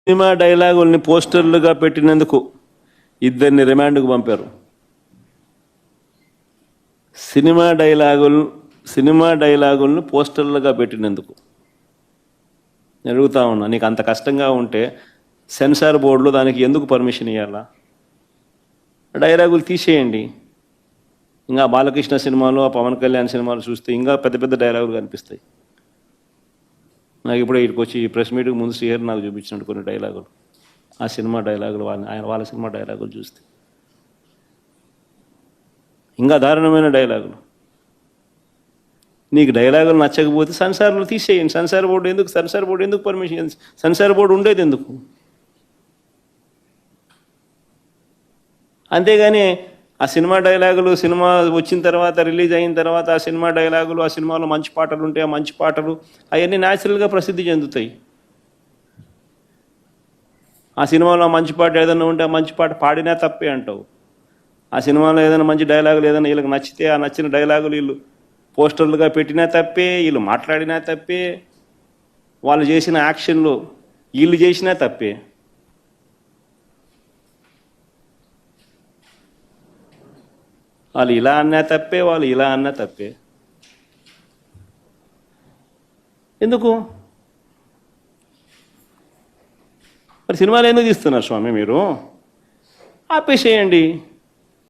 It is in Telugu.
సినిమా డైలాగుల్ని పోస్టర్లుగా పెట్టినందుకు ఇద్దరిని రిమాండ్కు పంపారు. సినిమా డైలాగులను పోస్టర్లుగా పెట్టినందుకు అడుగుతా ఉన్నా, నీకు అంత కష్టంగా ఉంటే సెన్సార్ బోర్డులో దానికి ఎందుకు పర్మిషన్ ఇవ్వాలా? డైలాగులు తీసేయండి. ఇంకా బాలకృష్ణ సినిమాలు, ఆ పవన్ కళ్యాణ్ సినిమాలు చూస్తే ఇంకా పెద్ద పెద్ద డైలాగులు కనిపిస్తాయి. నాకు ఇప్పుడే ఇక్కడికి వచ్చి ప్రెస్ మీట్కి ముందు శ్రీహరి నాకు చూపించినట్టు కొన్ని డైలాగులు, ఆ సినిమా డైలాగులు, వాళ్ళ సినిమా డైలాగులు చూస్తే ఇంకా దారుణమైన డైలాగులు. నీకు డైలాగులు నచ్చకపోతే సెన్సార్లు తీసేయండి. సెన్సార్ బోర్డు ఎందుకు పర్మిషన్? సెన్సార్ బోర్డు ఉండేది ఎందుకు? అంతేగాని ఆ సినిమా డైలాగులు, సినిమా వచ్చిన తర్వాత, రిలీజ్ అయిన తర్వాత ఆ సినిమా డైలాగులు, ఆ సినిమాలో మంచి పాటలు ఉంటే ఆ మంచి పాటలు అవన్నీ న్యాచురల్గా ప్రసిద్ధి చెందుతాయి. ఆ సినిమాలో మంచి పాట ఏదైనా ఉంటే ఆ మంచి పాట పాడినా తప్పే అంటావు. ఆ సినిమాలో ఏదైనా మంచి డైలాగులు ఏదైనా వీళ్ళకి నచ్చితే ఆ నచ్చిన డైలాగులు వీళ్ళు పోస్టర్లుగా పెట్టినా తప్పే, వీళ్ళు మాట్లాడినా తప్పే, వాళ్ళు చేసిన యాక్షన్లు వీళ్ళు చేసినా తప్పే. వాళ్ళు ఇలా అన్నా తప్పే, వాళ్ళు ఇలా అన్నా తప్పే. ఎందుకు మరి సినిమాలు ఎందుకు తీస్తున్నారు స్వామి? మీరు ఆపేసేయండి.